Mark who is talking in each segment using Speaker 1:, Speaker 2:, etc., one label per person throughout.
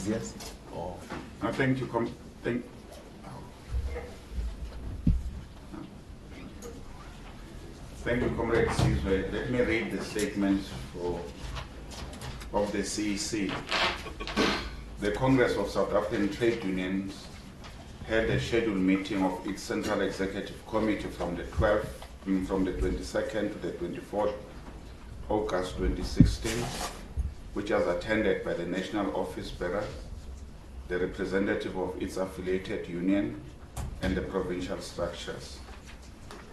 Speaker 1: Yes. Oh.
Speaker 2: No, thank you. Thank you, Comrade Sizwe. Let me read the statements of the CEC. The Congress of South African Trade Unions held a scheduled meeting of its Central Executive Committee from the 22nd to the 24th August 2016, which was attended by the National Office Bearer, the representative of its affiliated union, and the provincial structures.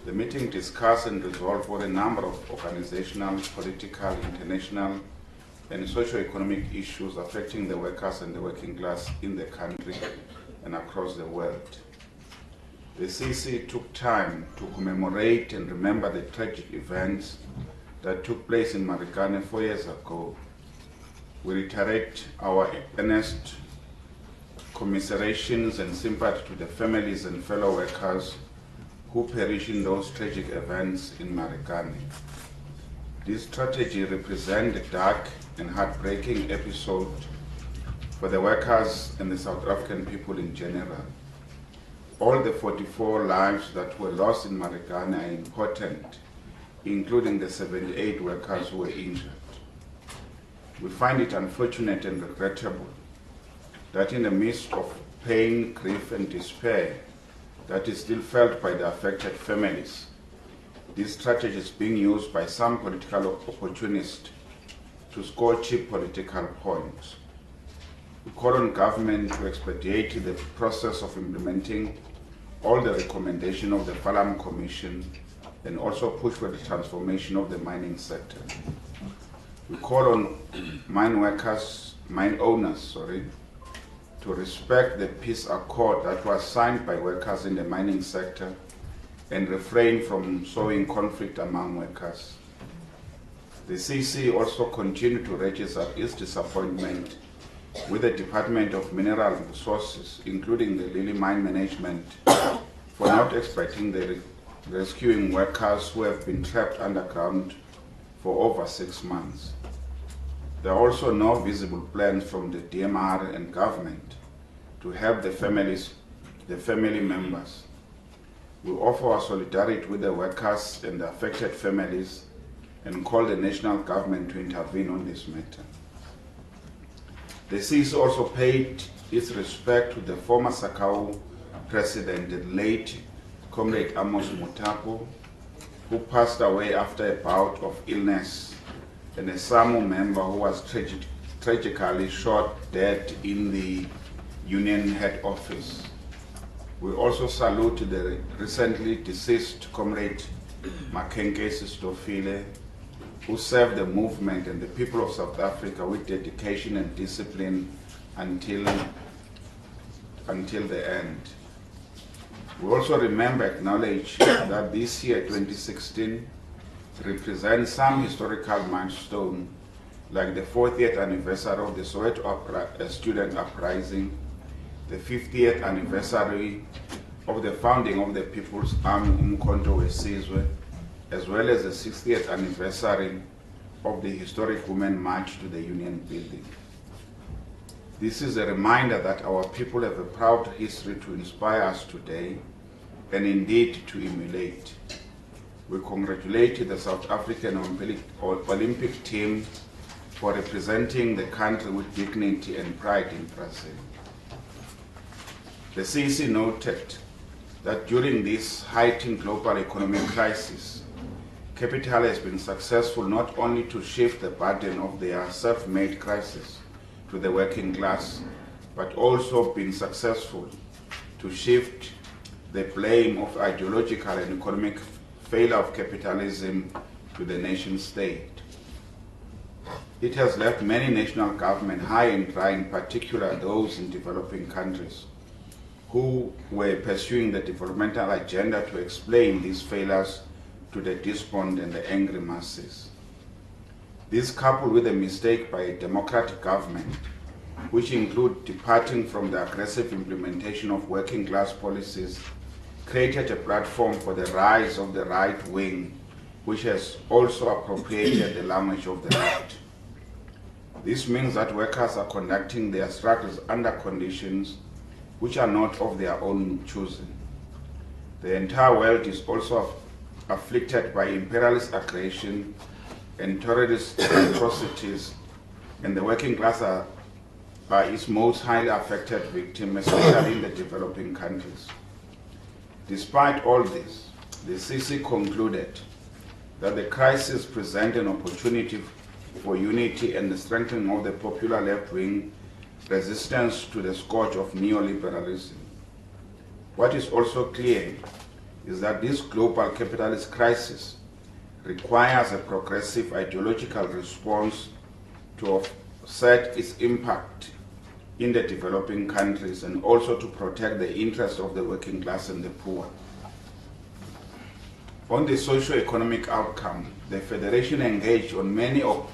Speaker 2: The meeting discussed and resolved on a number of organizational, political, international, and socio-economic issues affecting the workers and the working class in the country and across the world. The CEC took time to commemorate and remember the tragic events that took place in Marikana 4 years ago. We reiterate our earnest commiserations and sympathy to the families and fellow workers who perished in those tragic events in Marikana. This tragedy represents a dark and heartbreaking episode for the workers and the South African people in general. All the 44 lives that were lost in Marikana are important, including the 78 workers who were injured. We find it unfortunate and regrettable that in the midst of pain, grief, and despair that is still felt by the affected families, this tragedy is being used by some political opportunists to score cheap political points. We call on government to expedite the process of implementing all the recommendations of the Falam Commission and also push for the transformation of the mining sector. We call on mine owners, to respect the peace accord that was signed by workers in the mining sector and refrain from sowing conflict among workers. The CEC also continued to register its disappointment with the Department of Mineral Resources, including the Lily Mine Management, for not expecting the rescuing workers who have been trapped underground for over 6 months. There are also no visible plans from the DMR and government to help the family members. We offer our solidarity with the workers and the affected families and call the national government to intervene on this matter. The CEC also paid its respect to the former SACAU president, the late Comrade Amos Mutapo, who passed away after a bout of illness, and a SAMU member who was tragically shot dead in the union head office. We also salute the recently deceased Comrade Makenkesi Stofile, who served the movement and the people of South Africa with dedication and discipline until the end. We also acknowledge that this year, 2016, represents some historical milestone, like the 40th anniversary of the Soweto student uprising, the 50th anniversary of the founding of the People's Army Umkhonto weSizwe, as well as the 60th anniversary of the historic Women March to the Union Building. This is a reminder that our people have a proud history to inspire us today and indeed to emulate. We congratulate the South African Olympic team for representing the country with dignity and pride in Brazil. The CEC noted that during this heightened global economic crisis, capital has been successful not only to shift the burden of their self-made crisis to the working class, but also been successful to shift the blame of ideological and economic failure of capitalism to the nation state. It has left many national governments high and dry, in particular those in developing countries, who were pursuing the developmental agenda to explain these failures to the despondent and the angry masses. This, coupled with a mistake by a democratic government, which include departing from the aggressive implementation of working class policies, created a platform for the rise of the right wing, which has also appropriated the language of the right. This means that workers are conducting their struggles under conditions which are not of their own choosing. The entire world is also afflicted by imperialist aggression and terrorist atrocities, and the working class are its most highly affected victim, especially in the developing countries. Despite all this, the CEC concluded that the crisis presents an opportunity for unity and the strengthening of the popular left-wing resistance to the scourge of neoliberalism. What is also clear is that this global capitalist crisis requires a progressive ideological response to offset its impact in the developing countries and also to protect the interests of the working class and the poor. On the socio-economic outcome, the Federation engaged on many of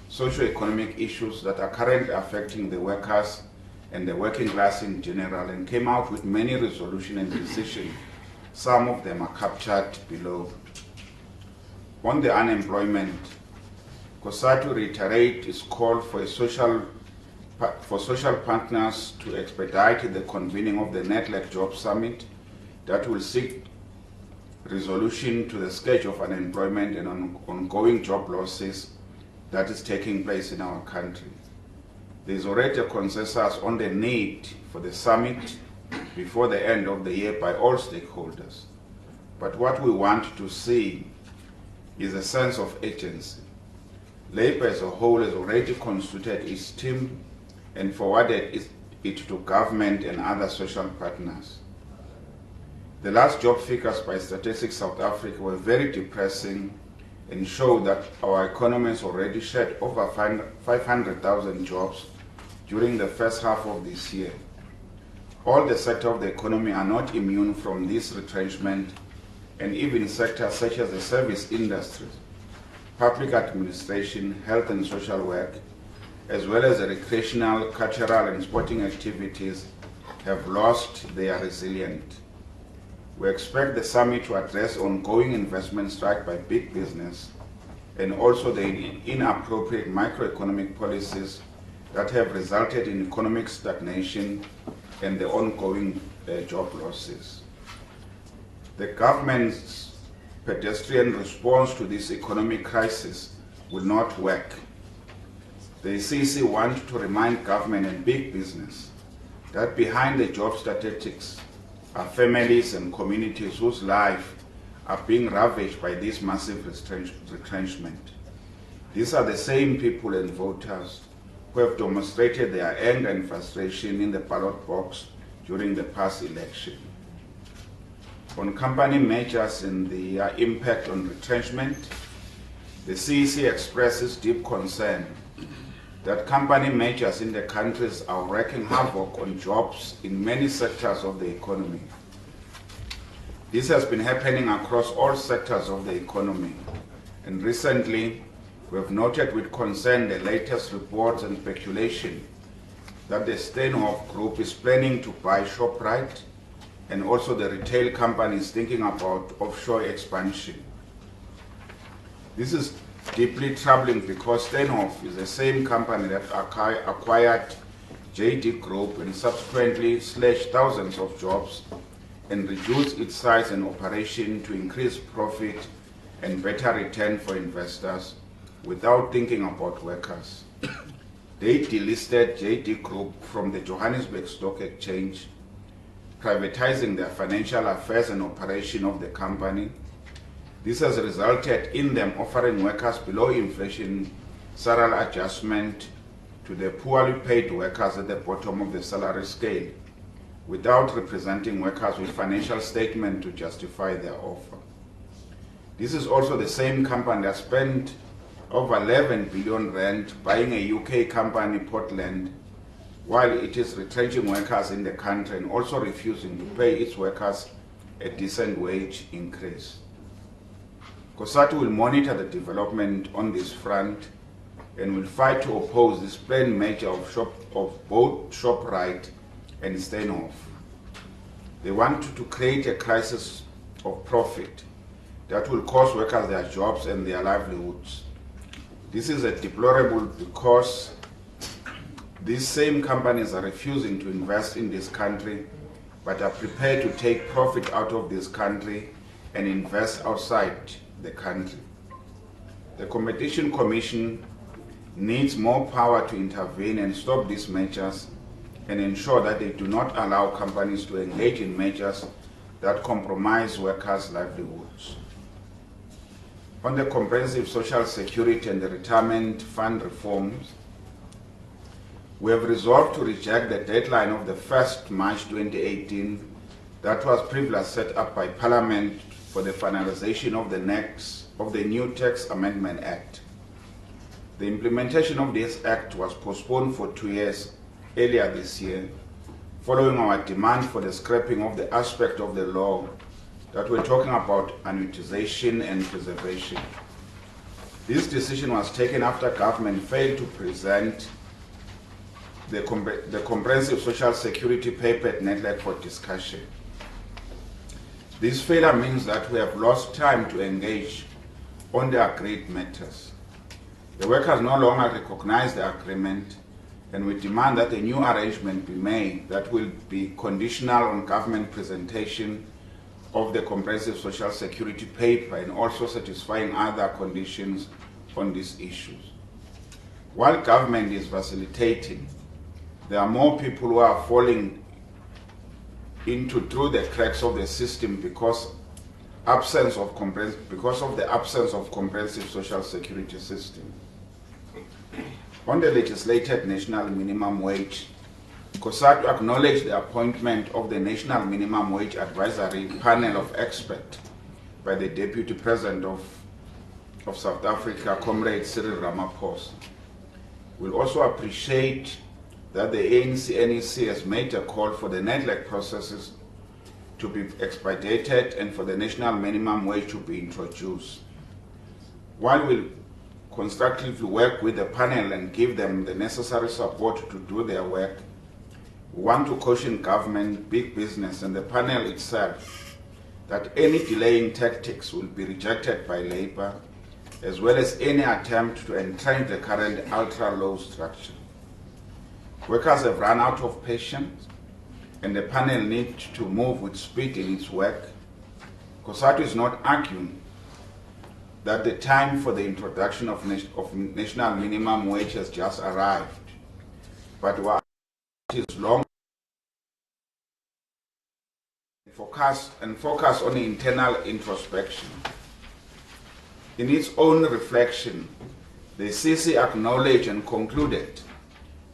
Speaker 2: socio-economic issues that are currently affecting the workers and the working class in general, and came out with many resolutions and decisions. Some of them are captured below. On the unemployment, Cosatu reiterates its call for social partners to expedite the convening of the Network Jobs Summit that will seek resolution to the scourge of unemployment and ongoing job losses that is taking place in our country. There is already a consensus on the need for the summit before the end of the year by all stakeholders. But what we want to see is a sense of agency. Labour as a whole has already constituted its team and forwarded it to government and other social partners. The last job figures by Statistics South Africa were very depressing and show that our economy has already shed over 500,000 jobs during the first half of this year. All the sectors of the economy are not immune from this retrenchment, and even sectors such as the service industry, public administration, health and social work, as well as the recreational, cultural and sporting activities have lost their resilience. We expect the summit to address ongoing investment strike by big business and also the inappropriate macroeconomic policies that have resulted in economic stagnation and the ongoing job losses. The government's pedestrian response to this economic crisis will not work. The CEC wants to remind government and big business that behind the job statistics are families and communities whose lives are being ravaged by this massive retrenchment. These are the same people and voters who have demonstrated their anger and frustration in the ballot box during the past election. On company measures and their impact on retrenchment, the CEC expresses deep concern that company measures in the countries are wreaking havoc on jobs in many sectors of the economy. This has been happening across all sectors of the economy, and recently we have noted with concern the latest reports and speculation that the Steenhoff Group is planning to buy Shoprite, and also the retail companies thinking about offshore expansion. This is deeply troubling because Steenhoff is the same company that acquired JD Group and subsequently slashed thousands of jobs and reduced its size and operation to increase profit and better return for investors without thinking about workers. They delisted JD Group from the Johannesburg Stock Exchange, privatizing their financial affairs and operation of the company. This has resulted in them offering workers below inflation salary adjustment to the poorly paid workers at the bottom of the salary scale, without representing workers with financial statement to justify their offer. This is also the same company that spent over 11 billion rand buying a UK company, Portland, while it is retrenching workers in the country and also refusing to pay its workers a decent wage increase. Cosatu will monitor the development on this front and will fight to oppose this planned merger of both Shoprite and Steenhoff. They want to create a crisis of profit that will cost workers their jobs and their livelihoods. This is deplorable because These same companies are refusing to invest in this country, but are prepared to take profit out of this country and invest outside the country. The Competition Commission needs more power to intervene and stop these measures and ensure that they do not allow companies to engage in measures that compromise workers' livelihoods. On the comprehensive social security and the retirement fund reforms, we have resolved to reject the deadline of the 1st March 2018 that was previously set up by Parliament for the finalization of the new Tax Amendment Act. The implementation of this act was postponed for 2 years earlier this year, following our demand for the scrapping of the aspect of the law that we're talking about annuitization and preservation. This decision was taken after government failed to present the comprehensive social security paper at NEDLAC for discussion. This failure means that we have lost time to engage on the agreed matters. The workers no longer recognize the agreement, and we demand that a new arrangement be made that will be conditional on government presentation of the comprehensive social security paper and also satisfying other conditions on these issues. While government is facilitating, there are more people who are falling through the cracks of the system because of the absence of comprehensive social security system. On the legislated national minimum wage, Cosatu acknowledged the appointment of the National Minimum Wage Advisory Panel of Experts by the Deputy President of South Africa, Comrade Cyril Ramaphosa. We'll also appreciate that the ANC-NEC has made a call for the NEDLAC processes to be expedited and for the national minimum wage to be introduced. While we'll constructively work with the panel and give them the necessary support to do their work, we want to caution government, big business, and the panel itself that any delaying tactics will be rejected by Labour, as well as any attempt to entrench the current ultra-low structure. Workers have run out of patience, and the panel needs to move with speed in its work. Cosatu is not arguing that the time for the introduction of national minimum wage has just arrived, but it is long focus on internal introspection. In its own reflection, the CEC acknowledged and concluded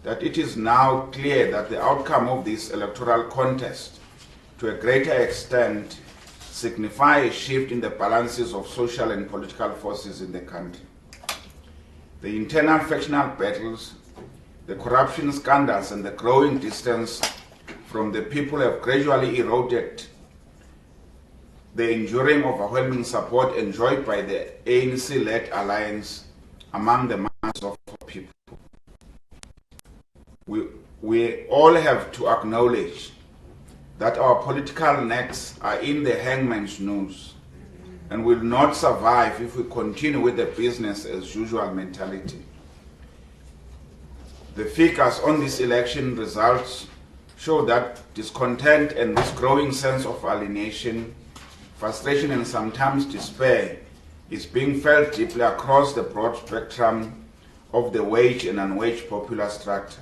Speaker 2: that it is now clear that the outcome of this electoral contest, to a greater extent, signify a shift in the balances of social and political forces in the country. The internal factional battles, the corruption scandals, and the growing distance from the people have gradually eroded the enduring overwhelming support enjoyed by the ANC-led alliance among the masses of people. We all have to acknowledge that our political necks are in the hangman's noose and will not survive if we continue with the business as usual mentality. The figures on these election results show that discontent and this growing sense of alienation, frustration, and sometimes despair is being felt deeply across the broad spectrum of the wage and unwaged popular structure.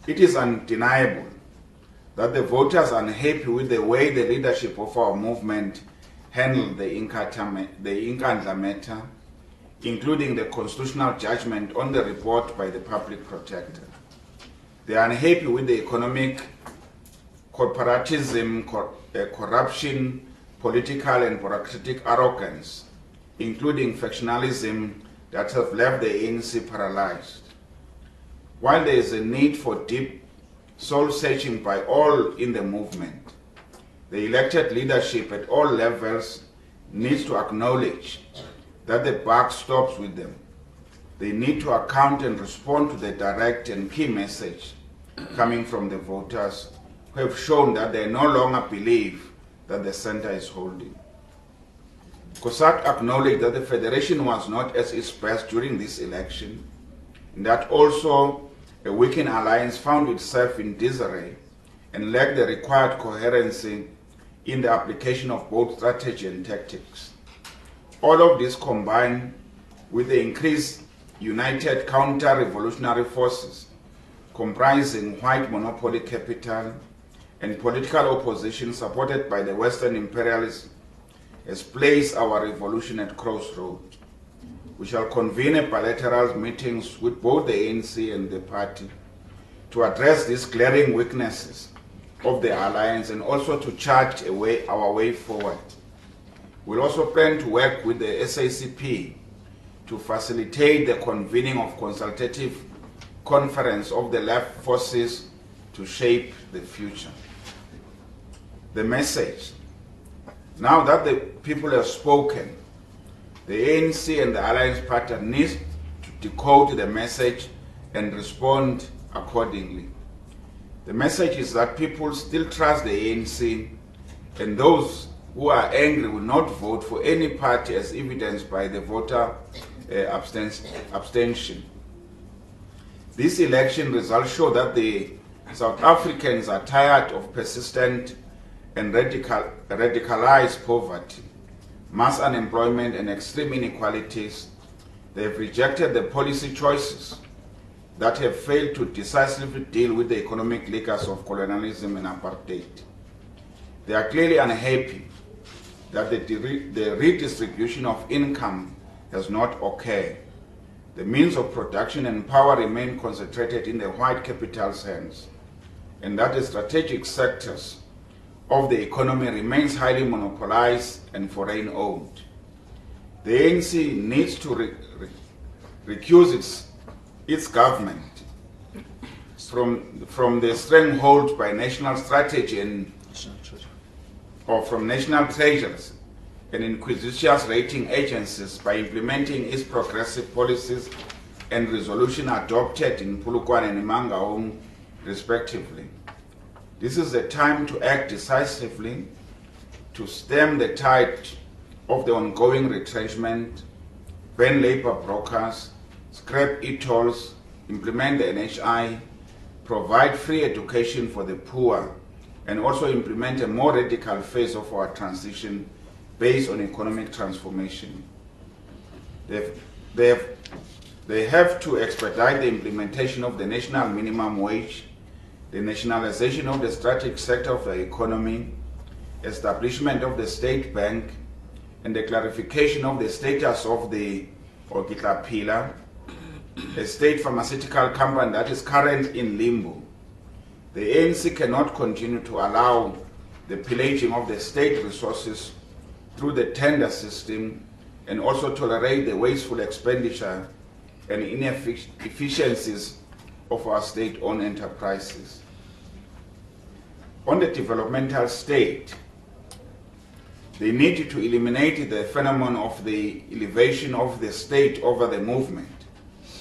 Speaker 2: It is undeniable that the voters are unhappy with the way the leadership of our movement handled the Inkandla matter, including the constitutional judgment on the report by the public protector. They are unhappy with the economic corporatism, corruption, political and bureaucratic arrogance, including factionalism, that have left the ANC paralyzed. While there is a need for deep soul-searching by all in the movement, the elected leadership at all levels needs to acknowledge that the buck stops with them. They need to account and respond to the direct and key message coming from the voters who have shown that they no longer believe that the center is holding. Cosatu acknowledged that the Federation was not at its best during this election, and that also a weakened alliance found itself in disarray and lacked the required coherency in the application of both strategy and tactics. All of this combined with the increased united counter-revolutionary forces comprising white monopoly capital and political opposition supported by the Western imperialists has placed our revolution at crossroads. We shall convene bilateral meetings with both the ANC and the party to address these glaring weaknesses of the alliance and also to chart our way forward. We'll also plan to work with the SACP to facilitate the convening of consultative conference of the left forces to shape the future. The message. Now that the people have spoken, the ANC and the Alliance Party need to decode the message and respond accordingly. The message is that people still trust the ANC, and those who are angry will not vote for any party as evidenced by the voter abstention. These election results show that the South Africans are tired of persistent and radicalized poverty, mass unemployment, and extreme inequalities. They have rejected the policy choices that have failed to decisively deal with the economic ligas of colonialism and apartheid. They are clearly unhappy that the redistribution of income has not occurred. The means of production and power remain concentrated in the white capital's hands, and that the strategic sectors of the economy remains highly monopolized and foreign-owned. The ANC needs to recuse its government from the stranglehold by national strategy or from national treasuries and inquisitorial rating agencies by implementing its progressive policies and resolution adopted in Polokwane and Mangaung, respectively. This is the time to act decisively to stem the tide of the ongoing retrenchment, ban labor brokers, scrap e-tolls, implement the NHI, provide free education for the poor, and also implement a more radical phase of our transition based on economic transformation. They have to expedite the implementation of the national minimum wage, the nationalization of the strategic sector of the economy, establishment of the state bank, and the clarification of the status of the Pillar, a state pharmaceutical company that is currently in limbo. The ANC cannot continue to allow the pillaging of the state resources through the tender system and also tolerate the wasteful expenditure and inefficiencies of our state-owned enterprises. On the developmental state, they need to eliminate the phenomenon of the elevation of the state over the movement.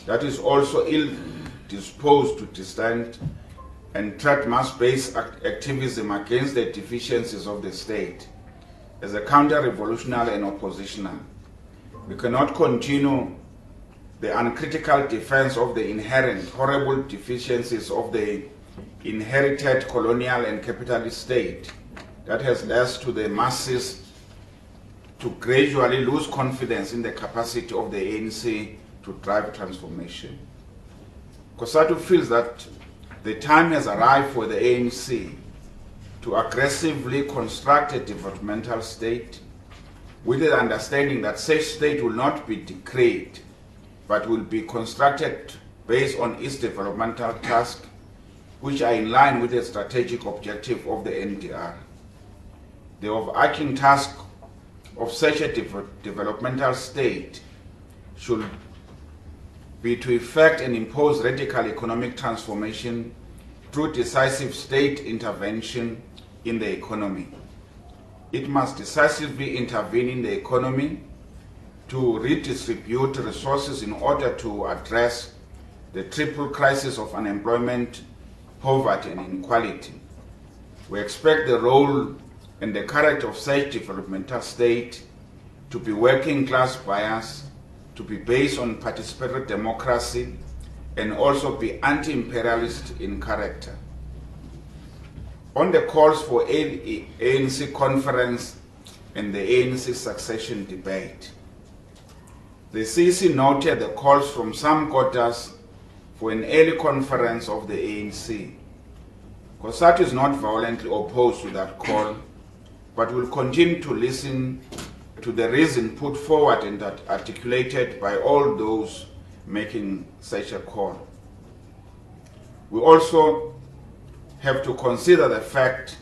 Speaker 2: That is also ill-disposed to dissent and threat mass-based activism against the deficiencies of the state as a counter-revolutionary and oppositional. We cannot continue the uncritical defense of the inherent horrible deficiencies of the inherited colonial and capitalist state that has led to the masses to gradually lose confidence in the capacity of the ANC to drive transformation. Cosatu feels that the time has arrived for the ANC to aggressively construct a developmental state with the understanding that such state will not be decreed but will be constructed based on its developmental tasks, which are in line with the strategic objective of the NDR. The overarching task of such a developmental state should be to effect and impose radical economic transformation through decisive state intervention in the economy. It must decisively intervene in the economy to redistribute resources in order to address the triple crisis of unemployment, poverty, and inequality. We expect the role and the character of such developmental state to be working class bias, to be based on participatory democracy, and also be anti-imperialist in character. On the calls for ANC conference and the ANC succession debate, the CEC noted the calls from some quarters for an early conference of the ANC. Cosatu is not violently opposed to that call, but will continue to listen to the reason put forward and articulated by all those making such a call. We also have to consider the fact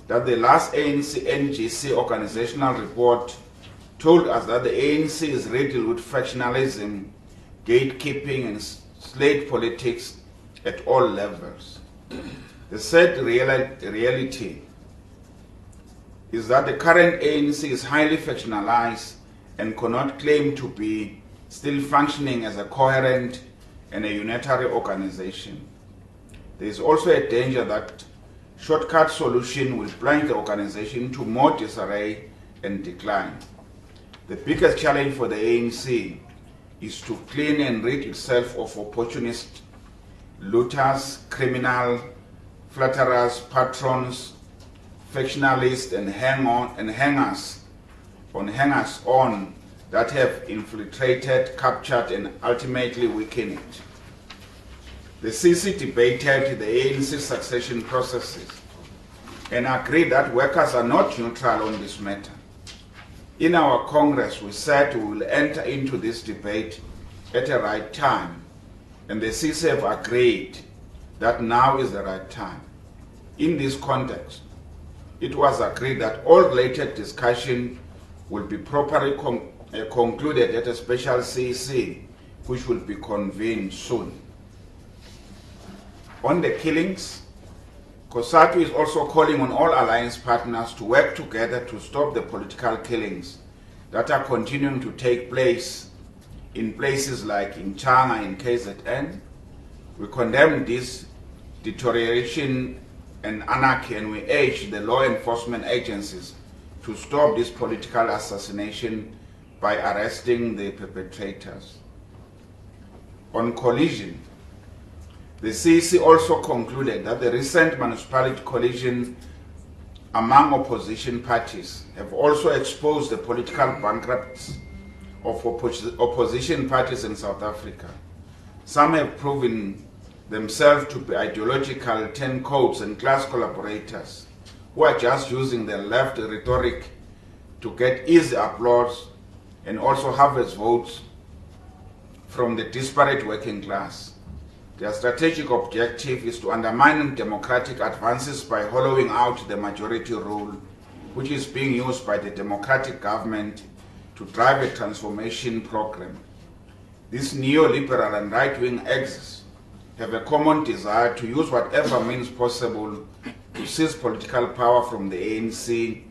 Speaker 2: that the last ANC-NGC organizational report told us that the ANC is riddled with factionalism, gatekeeping, and slate politics at all levels. The sad reality is that the current ANC is highly factionalized and cannot claim to be still functioning as a coherent and a unitary organization. There is also a danger that shortcut solution will plunge the organization into more disarray and decline. The biggest challenge for the ANC is to clean and rid itself of opportunists, looters, criminal, flatterers, patrons, factionalists, and hangers on that have infiltrated, captured, and ultimately weakened it. The CEC debated the ANC succession processes and agreed that workers are not neutral on this matter. In our Congress, we said we will enter into this debate at the right time, and the CEC have agreed that now is the right time. In this context, it was agreed that all related discussion will be properly concluded at a special CEC, which will be convened soon. On the killings, Cosatu is also calling on all alliance partners to work together to stop the political killings that are continuing to take place in places like in Changa and KZN. We condemn this deterioration and anarchy, and we urge the law enforcement agencies to stop this political assassination by arresting the perpetrators. On collision, the CEC also concluded that the recent municipality collision among opposition parties have also exposed the political bankruptcy of opposition parties in South Africa. Some have proven themselves to be ideological turncoats and class collaborators who are just using their left rhetoric to get easy applause and also harvest votes from the disparate working class. Their strategic objective is to undermine democratic advances by hollowing out the majority rule, which is being used by the democratic government to drive a transformation program. These neoliberal and right-wing axes have a common desire to use whatever means possible to seize political power from the ANC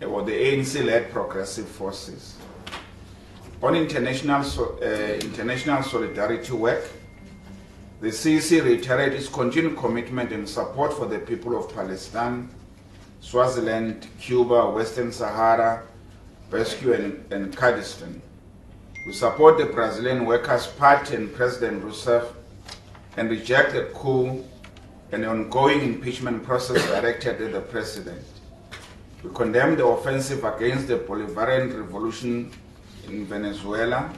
Speaker 2: or the ANC-led progressive forces. On international solidarity work, the CEC reiterated its continued commitment and support for the people of Palestine, Swaziland, Cuba, Western Sahara, Basque and Kurdistan. We support the Brazilian Workers' Party and President Rousseff and reject the coup and the ongoing impeachment process directed at the president. We condemn the offensive against the Bolivarian revolution in Venezuela,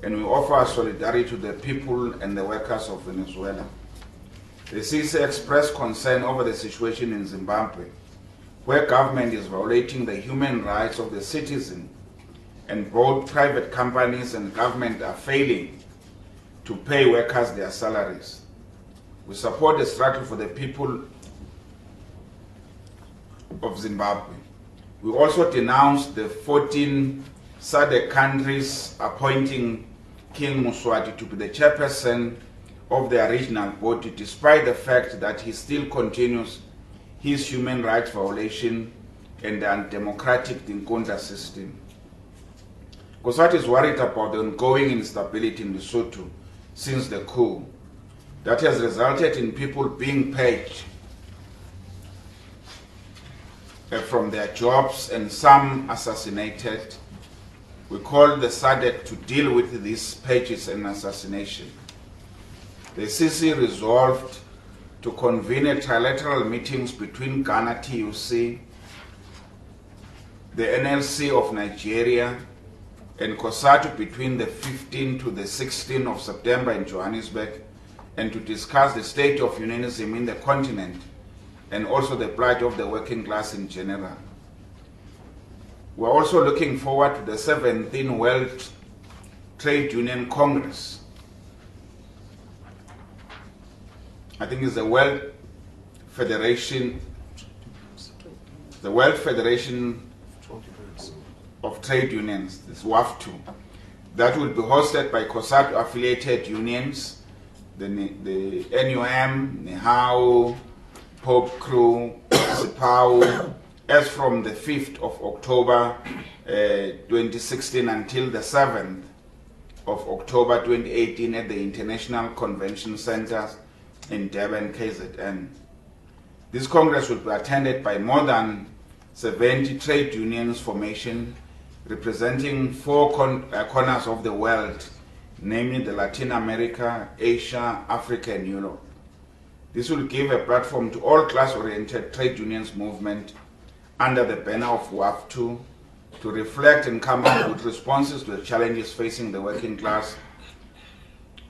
Speaker 2: and we offer our solidarity to the people and the workers of Venezuela. The CEC expressed concern over the situation in Zimbabwe, where government is violating the human rights of the citizen, and both private companies and government are failing to pay workers their salaries. We support the struggle for the people of Zimbabwe. We also denounce the 14 SADC countries appointing King Muswati to be the chairperson of the regional body, despite the fact that he still continues his human rights violation and the undemocratic Tinkonda system. Cosatu is worried about the ongoing instability in Lesotho since the coup that has resulted in people being paid from their jobs and some assassinated. We call the SADC to deal with these pages and assassination. the CEC resolved to convene trilateral meetings between Ghana TUC, the NLC of Nigeria, and Cosatu between the 15th to the 16th of September in Johannesburg, and to discuss the state of unionism in the continent and also the plight of the working class in general. We're also looking forward to the 17th World Trade Union Congress. I think it's the World Federation of Trade Unions, this WAF2, that will be hosted by Cosatu affiliated unions, the NUM, NEHAU, Pope Crew, SIPAU, as from the 5th of October 2016 until the 7th of October 2018 at the International Convention Center in Durban, KZN. This Congress will be attended by more than 70 trade unions formation representing four corners of the world, namely the Latin America, Asia, Africa, and Europe. This will give a platform to all class-oriented trade unions movement under the banner of WAF2 to reflect and come up with responses to the challenges facing the working class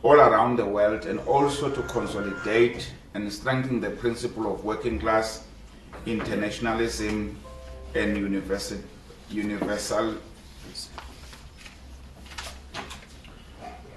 Speaker 2: all around the world, and also to consolidate and strengthen the principle of working class internationalism and universalism.